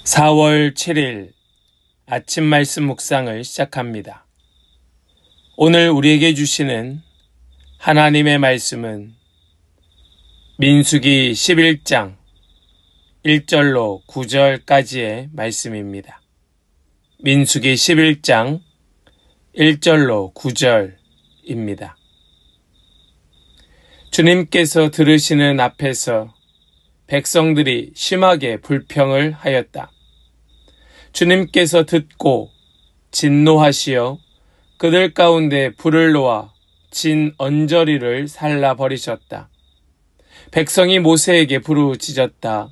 4월 7일 아침 말씀 묵상을 시작합니다. 오늘 우리에게 주시는 하나님의 말씀은 민수기 11장 1절로 9절까지의 말씀입니다. 민수기 11장 1절로 9절입니다. 주님께서 들으시는 앞에서 백성들이 심하게 불평을 하였다. 주님께서 듣고 진노하시어 그들 가운데 불을 놓아 진 언저리를 살라버리셨다. 백성이 모세에게 부르짖었다.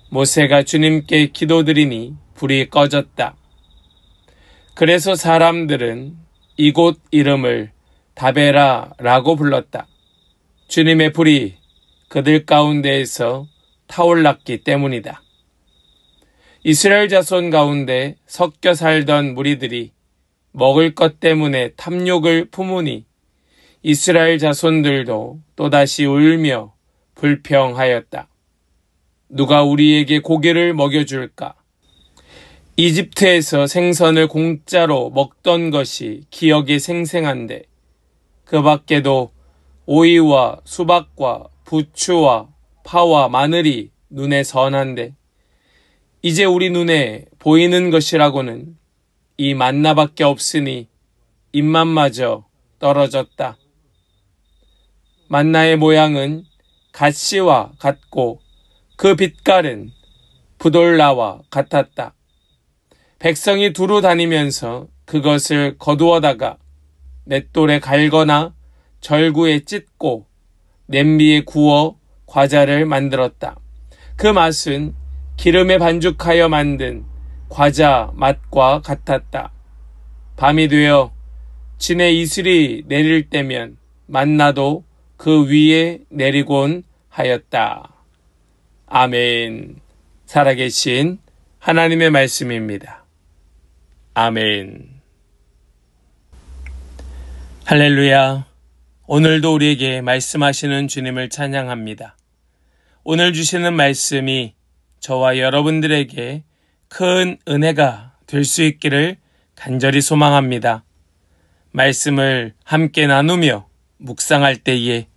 모세가 주님께 기도드리니 불이 꺼졌다. 그래서 사람들은 이곳 이름을 다베라라고 불렀다. 주님의 불이 그들 가운데에서 타올랐기 때문이다. 이스라엘 자손 가운데 섞여 살던 무리들이 먹을 것 때문에 탐욕을 품으니 이스라엘 자손들도 또다시 울며 불평하였다. 누가 우리에게 고기를 먹여줄까? 이집트에서 생선을 공짜로 먹던 것이 기억이 생생한데 그 밖에도 오이와 수박과 부추와 파와 마늘이 눈에 선한데 이제 우리 눈에 보이는 것이라고는 이 만나밖에 없으니 입맛마저 떨어졌다. 만나의 모양은 갓씨와 같고 그 빛깔은 부돌라와 같았다. 백성이 두루 다니면서 그것을 거두어다가 맷돌에 갈거나 절구에 찢고 냄비에 구워 과자를 만들었다. 그 맛은 기름에 반죽하여 만든 과자 맛과 같았다. 밤이 되어 진의 이슬이 내릴 때면 만나도 그 위에 내리곤 하였다. 아멘. 살아계신 하나님의 말씀입니다. 아멘. 할렐루야. 오늘도 우리에게 말씀하시는 주님을 찬양합니다. 오늘 주시는 말씀이 저와 여러분들에게 큰 은혜가 될 수 있기를 간절히 소망합니다. 말씀을 함께 나누며 묵상할 때에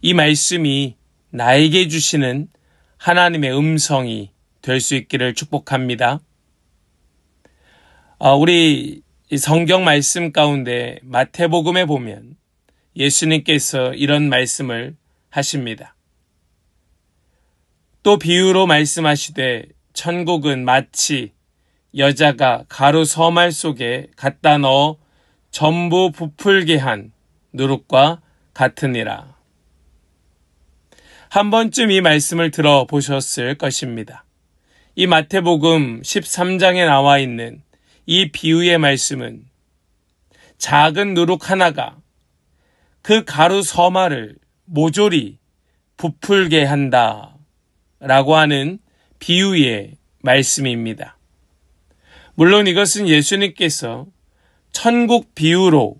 이 말씀이 나에게 주시는 하나님의 음성이 될 수 있기를 축복합니다. 우리 성경 말씀 가운데 마태복음에 보면 예수님께서 이런 말씀을 하십니다. 또 비유로 말씀하시되 천국은 마치 여자가 가루 서말 속에 갖다 넣어 전부 부풀게 한 누룩과 같으니라. 한 번쯤 이 말씀을 들어보셨을 것입니다. 이 마태복음 13장에 나와 있는 이 비유의 말씀은 작은 누룩 하나가 그 가루 서말을 모조리 부풀게 한다 라고 하는 비유의 말씀입니다. 물론 이것은 예수님께서 천국 비유로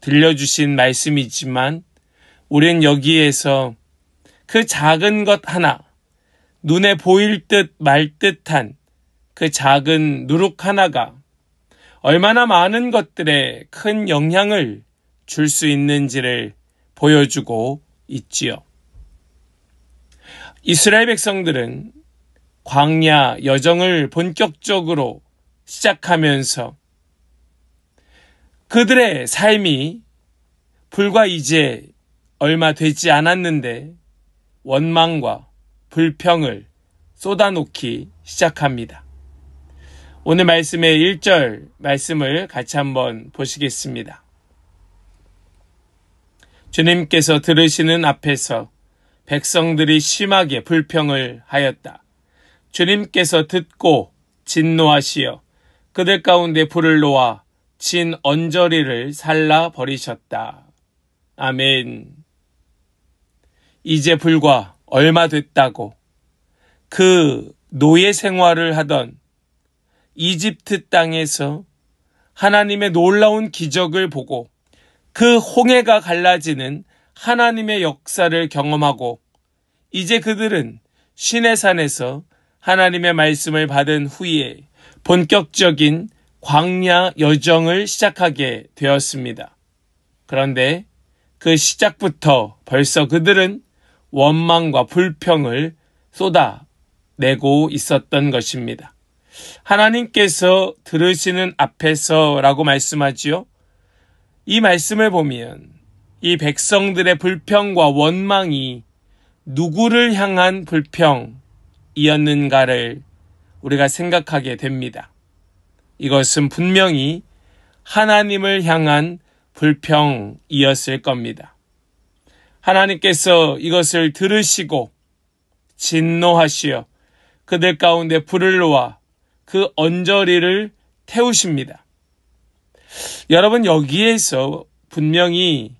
들려주신 말씀이지만 우린 여기에서 그 작은 것 하나, 눈에 보일 듯 말 듯한 그 작은 누룩 하나가 얼마나 많은 것들에 큰 영향을 줄 수 있는지를 보여주고 있지요. 이스라엘 백성들은 광야 여정을 본격적으로 시작하면서 그들의 삶이 불과 이제 얼마 되지 않았는데 원망과 불평을 쏟아놓기 시작합니다. 오늘 말씀의 1절 말씀을 같이 한번 보시겠습니다. 주님께서 들으시는 앞에서 백성들이 심하게 불평을 하였다. 주님께서 듣고 진노하시어 그들 가운데 불을 놓아 진 언저리를 살라 버리셨다. 아멘. 이제 불과 얼마 됐다고 그 노예 생활을 하던 이집트 땅에서 하나님의 놀라운 기적을 보고 그 홍해가 갈라지는 하나님의 역사를 경험하고 이제 그들은 시내산에서 하나님의 말씀을 받은 후에 본격적인 광야 여정을 시작하게 되었습니다. 그런데 그 시작부터 벌써 그들은 원망과 불평을 쏟아내고 있었던 것입니다. 하나님께서 들으시는 앞에서라고 말씀하지요. 이 말씀을 보면 이 백성들의 불평과 원망이 누구를 향한 불평이었는가를 우리가 생각하게 됩니다. 이것은 분명히 하나님을 향한 불평이었을 겁니다. 하나님께서 이것을 들으시고 진노하시어 그들 가운데 불을 놓아 그 언저리를 태우십니다. 여러분, 여기에서 분명히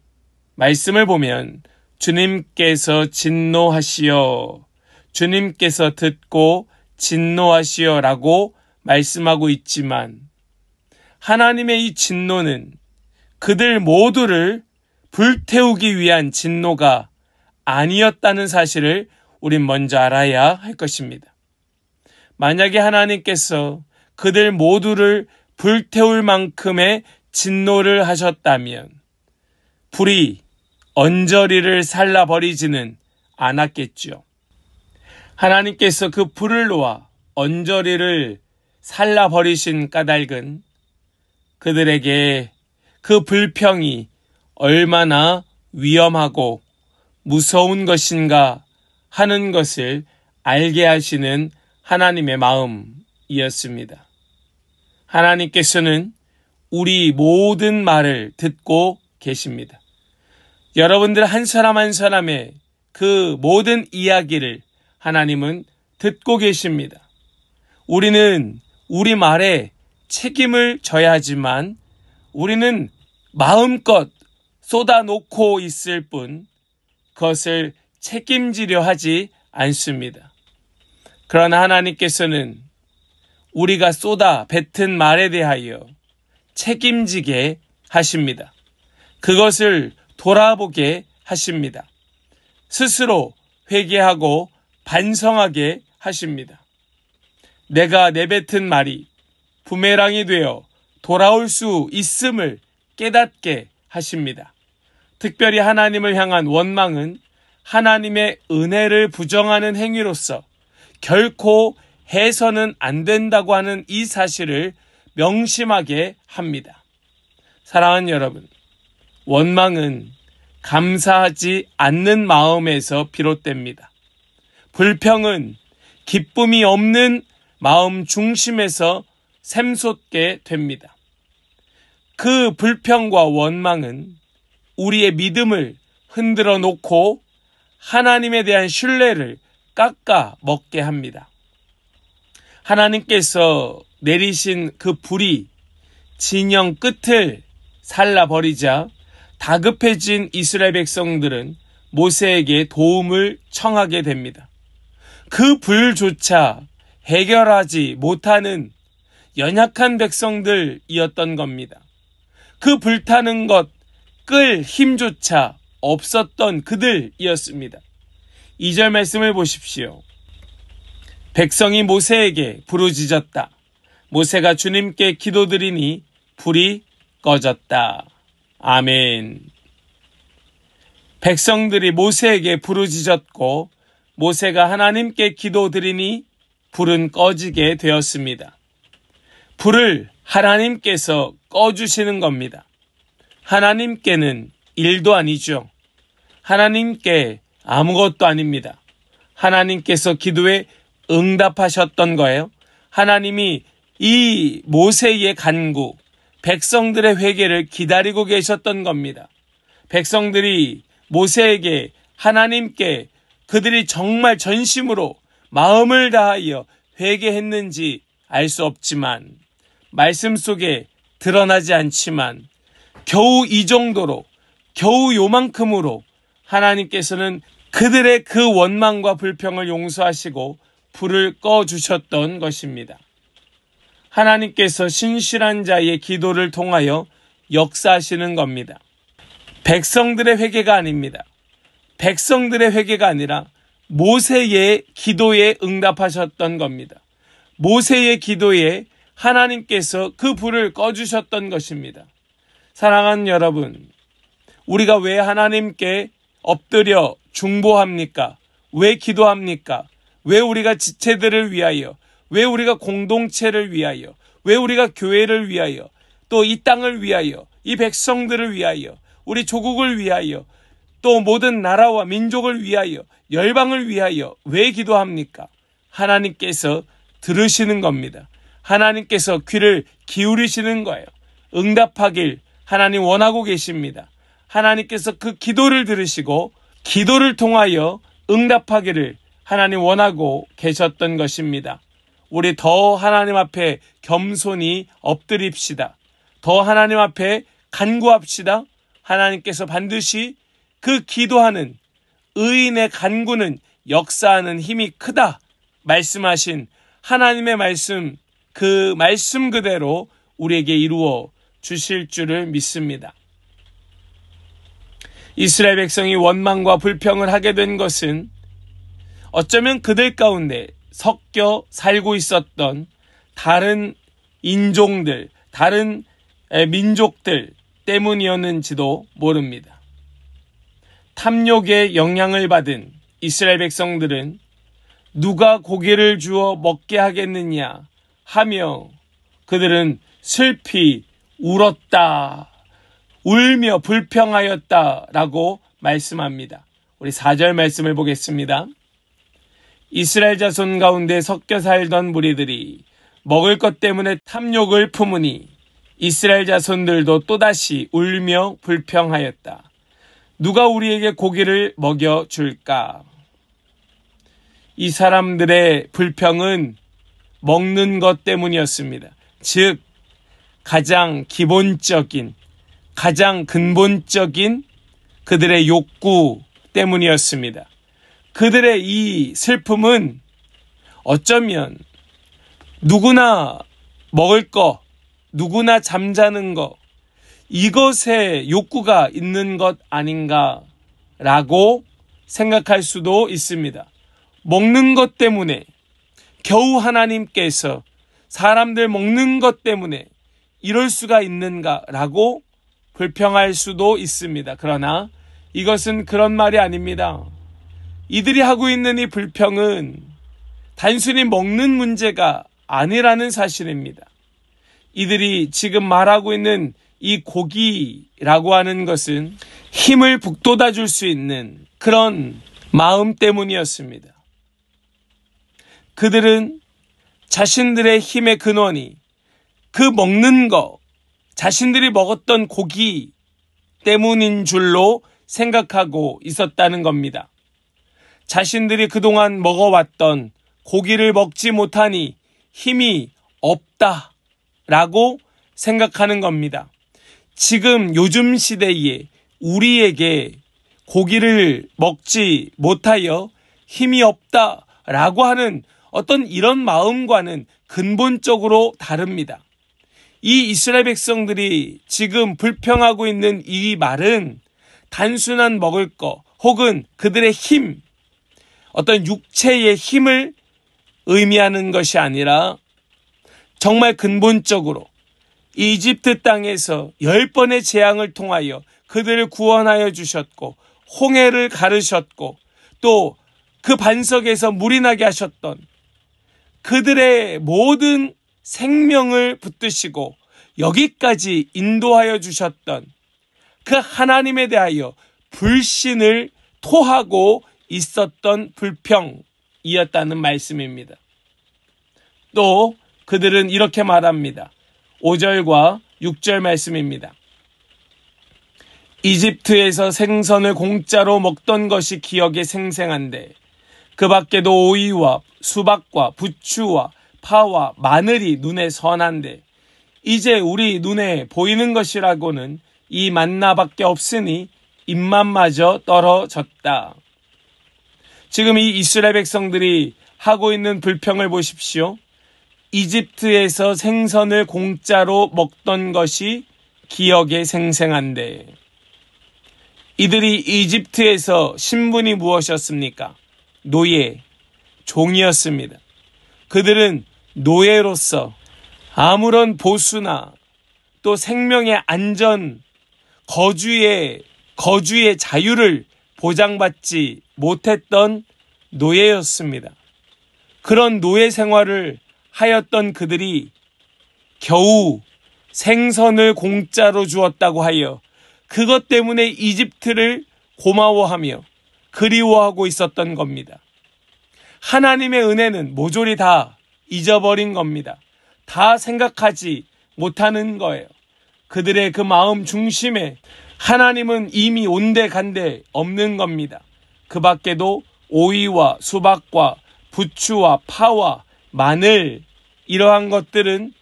말씀을 보면 주님께서 진노하시어, 주님께서 듣고 진노하시어 라고 말씀하고 있지만 하나님의 이 진노는 그들 모두를 불태우기 위한 진노가 아니었다는 사실을 우린 먼저 알아야 할 것입니다. 만약에 하나님께서 그들 모두를 불태울 만큼의 진노를 하셨다면 불이 언저리를 살라버리지는 않았겠죠. 하나님께서 그 불을 놓아 언저리를 살라버리신 까닭은 그들에게 그 불평이 얼마나 위험하고 무서운 것인가 하는 것을 알게 하시는 하나님의 마음이었습니다. 하나님께서는 우리 모든 말을 듣고 계십니다. 여러분들 한 사람 한 사람의 그 모든 이야기를 하나님은 듣고 계십니다. 우리는 우리 말에 책임을 져야 하지만 우리는 마음껏 쏟아놓고 있을 뿐 그것을 책임지려 하지 않습니다. 그러나 하나님께서는 우리가 쏟아 뱉은 말에 대하여 책임지게 하십니다. 그것을 돌아보게 하십니다. 스스로 회개하고 반성하게 하십니다. 내가 내뱉은 말이 부메랑이 되어 돌아올 수 있음을 깨닫게 하십니다. 특별히 하나님을 향한 원망은 하나님의 은혜를 부정하는 행위로서 결코 해서는 안 된다고 하는 이 사실을 명심하게 합니다. 사랑하는 여러분, 원망은 감사하지 않는 마음에서 비롯됩니다. 불평은 기쁨이 없는 마음 중심에서 샘솟게 됩니다. 그 불평과 원망은 우리의 믿음을 흔들어 놓고 하나님에 대한 신뢰를 깎아 먹게 합니다. 하나님께서 내리신 그 불이 진영 끝을 살라버리자 다급해진 이스라엘 백성들은 모세에게 도움을 청하게 됩니다. 그 불조차 해결하지 못하는 연약한 백성들이었던 겁니다. 그 불타는 것 끌 힘조차 없었던 그들이었습니다. 2절 말씀을 보십시오. 백성이 모세에게 부르짖었다. 모세가 주님께 기도드리니 불이 꺼졌다. 아멘. 백성들이 모세에게 부르짖었고 모세가 하나님께 기도드리니 불은 꺼지게 되었습니다. 불을 하나님께서 꺼주시는 겁니다. 하나님께는 일도 아니죠. 하나님께 아무것도 아닙니다. 하나님께서 기도에 응답하셨던 거예요. 하나님이 이 모세의 간구, 백성들의 회개를 기다리고 계셨던 겁니다. 백성들이 모세에게 하나님께 그들이 정말 전심으로 마음을 다하여 회개했는지 알 수 없지만 말씀 속에 드러나지 않지만 겨우 이 정도로 겨우 요만큼으로 하나님께서는 그들의 그 원망과 불평을 용서하시고 불을 꺼주셨던 것입니다. 하나님께서 신실한 자의 기도를 통하여 역사하시는 겁니다. 백성들의 회개가 아닙니다. 백성들의 회개가 아니라 모세의 기도에 응답하셨던 겁니다. 모세의 기도에 하나님께서 그 불을 꺼주셨던 것입니다. 사랑하는 여러분, 우리가 왜 하나님께 엎드려 중보합니까? 왜 기도합니까? 왜 우리가 지체들을 위하여, 왜 우리가 공동체를 위하여, 왜 우리가 교회를 위하여, 또 이 땅을 위하여, 이 백성들을 위하여, 우리 조국을 위하여, 또 모든 나라와 민족을 위하여, 열방을 위하여 왜 기도합니까? 하나님께서 들으시는 겁니다. 하나님께서 귀를 기울이시는 거예요. 응답하길 하나님 원하고 계십니다. 하나님께서 그 기도를 들으시고 기도를 통하여 응답하기를 하나님 원하고 계셨던 것입니다. 우리 더 하나님 앞에 겸손히 엎드립시다. 더 하나님 앞에 간구합시다. 하나님께서 반드시 그 기도하는 의인의 간구는 역사하는 힘이 크다 말씀하신 하나님의 말씀, 그 말씀 그대로 우리에게 이루어 주실 줄을 믿습니다. 이스라엘 백성이 원망과 불평을 하게 된 것은 어쩌면 그들 가운데 섞여 살고 있었던 다른 인종들, 다른 민족들 때문이었는지도 모릅니다. 탐욕의 영향을 받은 이스라엘 백성들은 누가 고기를 주어 먹게 하겠느냐 하며 그들은 슬피 울었다, 울며 불평하였다라고 말씀합니다. 우리 4절 말씀을 보겠습니다. 이스라엘 자손 가운데 섞여 살던 무리들이 먹을 것 때문에 탐욕을 품으니 이스라엘 자손들도 또다시 울며 불평하였다. 누가 우리에게 고기를 먹여줄까? 이 사람들의 불평은 먹는 것 때문이었습니다. 즉 가장 기본적인, 가장 근본적인 그들의 욕구 때문이었습니다. 그들의 이 슬픔은 어쩌면 누구나 먹을 거, 누구나 잠자는 거, 이것에 욕구가 있는 것 아닌가라고 생각할 수도 있습니다. 먹는 것 때문에 겨우 하나님께서 사람들 먹는 것 때문에 이럴 수가 있는가라고 불평할 수도 있습니다. 그러나 이것은 그런 말이 아닙니다. 이들이 하고 있는 이 불평은 단순히 먹는 문제가 아니라는 사실입니다. 이들이 지금 말하고 있는 이 고기라고 하는 것은 힘을 북돋아 줄 수 있는 그런 마음 때문이었습니다. 그들은 자신들의 힘의 근원이 그 먹는 거, 자신들이 먹었던 고기 때문인 줄로 생각하고 있었다는 겁니다. 자신들이 그동안 먹어왔던 고기를 먹지 못하니 힘이 없다라고 생각하는 겁니다. 지금 요즘 시대에 우리에게 고기를 먹지 못하여 힘이 없다라고 하는 어떤 이런 마음과는 근본적으로 다릅니다. 이 이스라엘 백성들이 지금 불평하고 있는 이 말은 단순한 먹을 거 혹은 그들의 힘, 어떤 육체의 힘을 의미하는 것이 아니라 정말 근본적으로 이집트 땅에서 10번의 재앙을 통하여 그들을 구원하여 주셨고 홍해를 가르셨고 또 그 반석에서 물이 나게 하셨던 그들의 모든 생명을 붙드시고 여기까지 인도하여 주셨던 그 하나님에 대하여 불신을 토하고 있었던 불평이었다는 말씀입니다. 또 그들은 이렇게 말합니다. 5절과 6절 말씀입니다. 이집트에서 생선을 공짜로 먹던 것이 기억에 생생한데 그 밖에도 오이와 수박과 부추와 파와 마늘이 눈에 선한데 이제 우리 눈에 보이는 것이라고는 이 만나밖에 없으니 입맛마저 떨어졌다. 지금 이 이스라엘 백성들이 하고 있는 불평을 보십시오. 이집트에서 생선을 공짜로 먹던 것이 기억에 생생한데 이들이 이집트에서 신분이 무엇이었습니까? 노예, 종이었습니다. 그들은 노예로서 아무런 보수나 또 생명의 안전, 거주의 자유를 보장받지 못했던 노예였습니다. 그런 노예 생활을 하였던 그들이 겨우 생선을 공짜로 주었다고 하여 그것 때문에 이집트를 고마워하며 그리워하고 있었던 겁니다. 하나님의 은혜는 모조리 다 잊어버린 겁니다. 다 생각하지 못하는 거예요. 그들의 그 마음 중심에 하나님은 이미 온데간데 없는 겁니다. 그 밖에도 오이와 수박과 부추와 파와 마늘, 이러한 것들은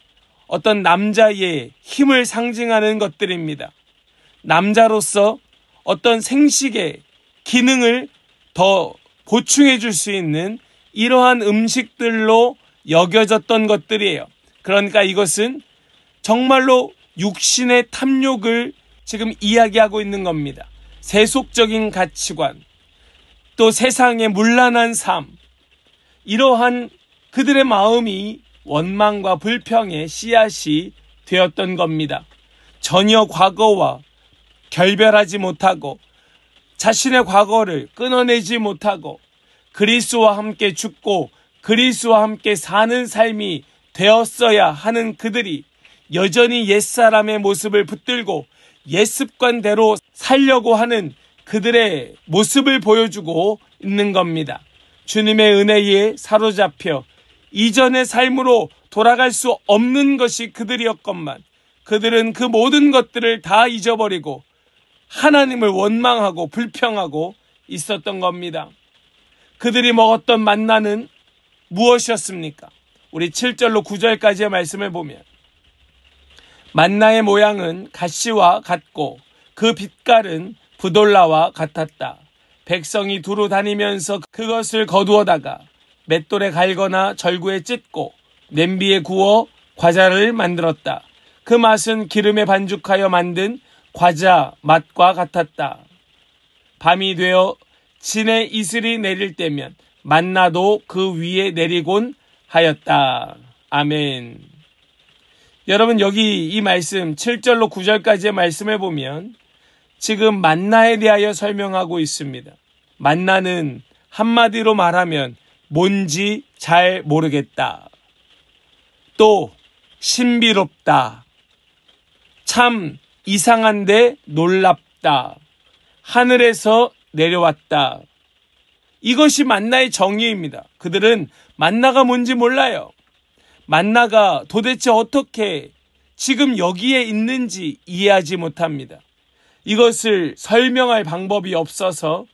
어떤 남자의 힘을 상징하는 것들입니다. 남자로서 어떤 생식의 기능을 더 보충해 줄 수 있는 이러한 음식들로 여겨졌던 것들이에요. 그러니까 이것은 정말로 육신의 탐욕을 지금 이야기하고 있는 겁니다. 세속적인 가치관, 또 세상의 문란한 삶, 이러한 그들의 마음이 원망과 불평의 씨앗이 되었던 겁니다. 전혀 과거와 결별하지 못하고 자신의 과거를 끊어내지 못하고 그리스도와 함께 죽고 그리스도와 함께 사는 삶이 되었어야 하는 그들이 여전히 옛사람의 모습을 붙들고 옛습관대로 살려고 하는 그들의 모습을 보여주고 있는 겁니다. 주님의 은혜에 사로잡혀 이전의 삶으로 돌아갈 수 없는 것이 그들이었건만 그들은 그 모든 것들을 다 잊어버리고 하나님을 원망하고 불평하고 있었던 겁니다. 그들이 먹었던 만나는 무엇이었습니까? 우리 7절로 9절까지의 말씀을 보면 만나의 모양은 가시와 같고 그 빛깔은 부돌라와 같았다. 백성이 두루 다니면서 그것을 거두어다가 맷돌에 갈거나 절구에 찢고 냄비에 구워 과자를 만들었다. 그 맛은 기름에 반죽하여 만든 과자 맛과 같았다. 밤이 되어 진의 이슬이 내릴 때면 만나도 그 위에 내리곤 하였다. 아멘. 여러분, 여기 이 말씀 7절로 9절까지의 말씀을 보면 지금 만나에 대하여 설명하고 있습니다. 만나는 한마디로 말하면 뭔지 잘 모르겠다. 또 신비롭다. 참 이상한데 놀랍다. 하늘에서 내려왔다. 이것이 만나의 정의입니다. 그들은 만나가 뭔지 몰라요. 만나가 도대체 어떻게 지금 여기에 있는지 이해하지 못합니다. 이것을 설명할 방법이 없어서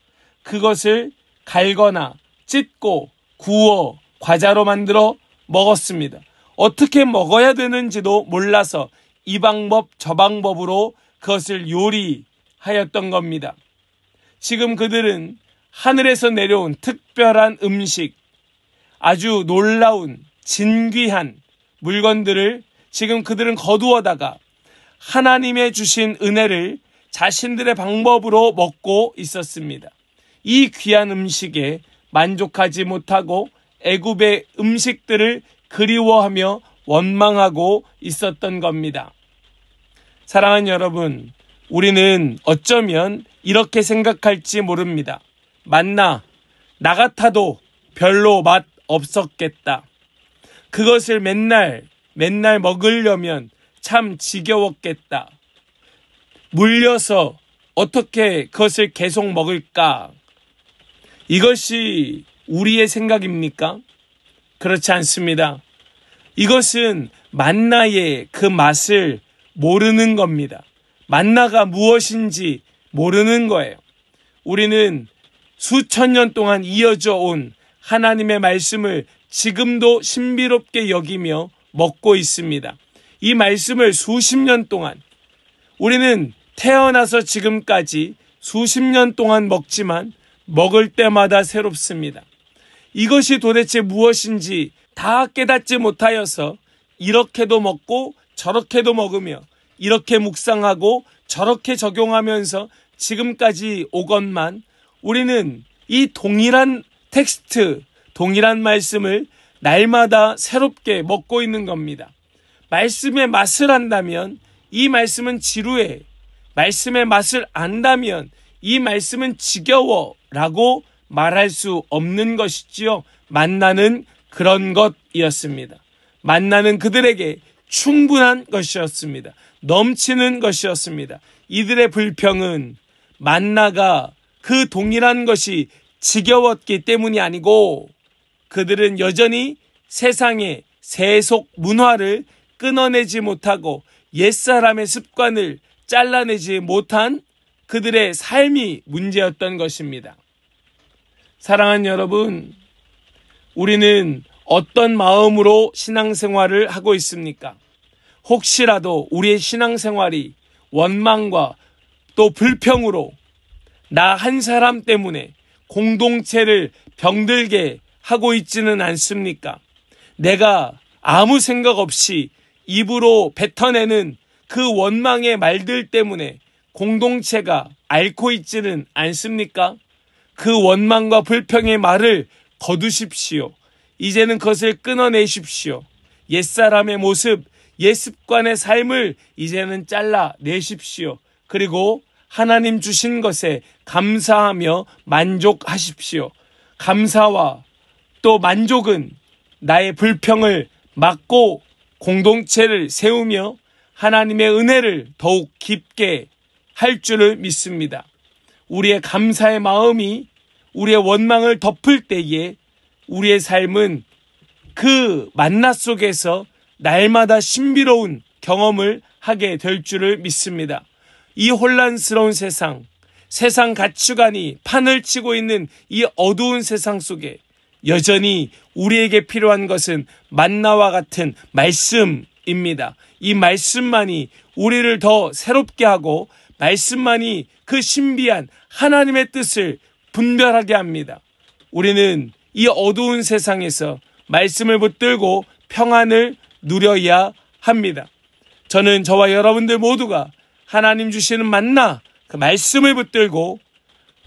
그것을 갈거나 찢고 구워 과자로 만들어 먹었습니다. 어떻게 먹어야 되는지도 몰라서 이 방법 저 방법으로 그것을 요리하였던 겁니다. 지금 그들은 하늘에서 내려온 특별한 음식, 아주 놀라운 진귀한 물건들을 지금 그들은 거두어다가 하나님의 주신 은혜를 자신들의 방법으로 먹고 있었습니다. 이 귀한 음식에 만족하지 못하고 애굽의 음식들을 그리워하며 원망하고 있었던 겁니다. 사랑하는 여러분, 우리는 어쩌면 이렇게 생각할지 모릅니다. 만나, 나 같아도 별로 맛 없었겠다. 그것을 맨날 먹으려면 참 지겨웠겠다. 물려서 어떻게 그것을 계속 먹을까? 이것이 우리의 생각입니까? 그렇지 않습니다. 이것은 만나의 그 맛을 모르는 겁니다. 만나가 무엇인지 모르는 거예요. 우리는 수천 년 동안 이어져 온 하나님의 말씀을 지금도 신비롭게 여기며 먹고 있습니다. 이 말씀을 수십 년 동안 우리는 태어나서 지금까지 수십 년 동안 먹지만 먹을 때마다 새롭습니다. 이것이 도대체 무엇인지 다 깨닫지 못하여서 이렇게도 먹고 저렇게도 먹으며 이렇게 묵상하고 저렇게 적용하면서 지금까지 오건만 우리는 이 동일한 텍스트, 동일한 말씀을 날마다 새롭게 먹고 있는 겁니다. 말씀의 맛을 안다면 이 말씀은 지루해. 말씀의 맛을 안다면 이 말씀은 지겨워 라고 말할 수 없는 것이지요. 만나는 그런 것이었습니다. 만나는 그들에게 충분한 것이었습니다. 넘치는 것이었습니다. 이들의 불평은 만나가 그 동일한 것이 지겨웠기 때문이 아니고 그들은 여전히 세상의 세속 문화를 끊어내지 못하고 옛사람의 습관을 잘라내지 못한 그들의 삶이 문제였던 것입니다. 사랑하는 여러분, 우리는 어떤 마음으로 신앙생활을 하고 있습니까? 혹시라도 우리의 신앙생활이 원망과 또 불평으로 나 한 사람 때문에 공동체를 병들게 하고 있지는 않습니까? 내가 아무 생각 없이 입으로 뱉어내는 그 원망의 말들 때문에 공동체가 앓고 있지는 않습니까? 그 원망과 불평의 말을 거두십시오. 이제는 그것을 끊어내십시오. 옛사람의 모습, 옛습관의 삶을 이제는 잘라내십시오. 그리고 하나님 주신 것에 감사하며 만족하십시오. 감사와 또 만족은 나의 불평을 막고 공동체를 세우며 하나님의 은혜를 더욱 깊게 할 줄을 믿습니다. 우리의 감사의 마음이 우리의 원망을 덮을 때에 우리의 삶은 그 만나 속에서 날마다 신비로운 경험을 하게 될 줄을 믿습니다. 이 혼란스러운 세상 가치관이 판을 치고 있는 이 어두운 세상 속에 여전히 우리에게 필요한 것은 만나와 같은 말씀입니다. 이 말씀만이 우리를 더 새롭게 하고 말씀만이 그 신비한 하나님의 뜻을 분별하게 합니다. 우리는 이 어두운 세상에서 말씀을 붙들고 평안을 누려야 합니다. 저는 저와 여러분들 모두가 하나님 주시는 만나 그 말씀을 붙들고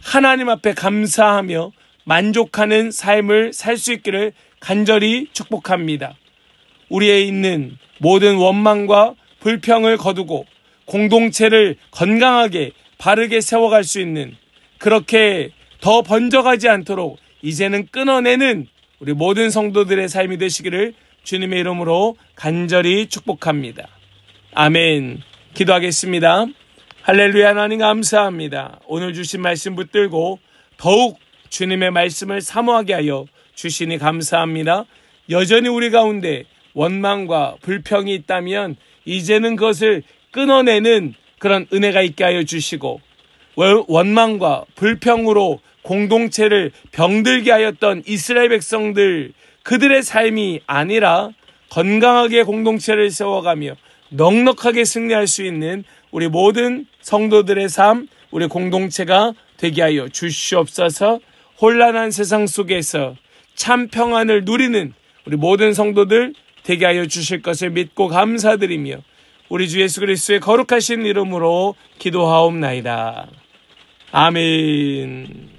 하나님 앞에 감사하며 만족하는 삶을 살 수 있기를 간절히 축복합니다. 우리에 있는 모든 원망과 불평을 거두고 공동체를 건강하게 바르게 세워갈 수 있는, 그렇게 더 번져가지 않도록 이제는 끊어내는 우리 모든 성도들의 삶이 되시기를 주님의 이름으로 간절히 축복합니다. 아멘. 기도하겠습니다. 할렐루야. 하나님 감사합니다. 오늘 주신 말씀 붙들고 더욱 주님의 말씀을 사모하게 하여 주시니 감사합니다. 여전히 우리 가운데 원망과 불평이 있다면 이제는 그것을 끊어내는 그런 은혜가 있게 하여 주시고, 원망과 불평으로 공동체를 병들게 하였던 이스라엘 백성들, 그들의 삶이 아니라 건강하게 공동체를 세워가며 넉넉하게 승리할 수 있는 우리 모든 성도들의 삶, 우리 공동체가 되게 하여 주시옵소서. 혼란한 세상 속에서 참 평안을 누리는 우리 모든 성도들 되게 하여 주실 것을 믿고 감사드리며 우리 주 예수 그리스도의 거룩하신 이름으로 기도하옵나이다. 아멘.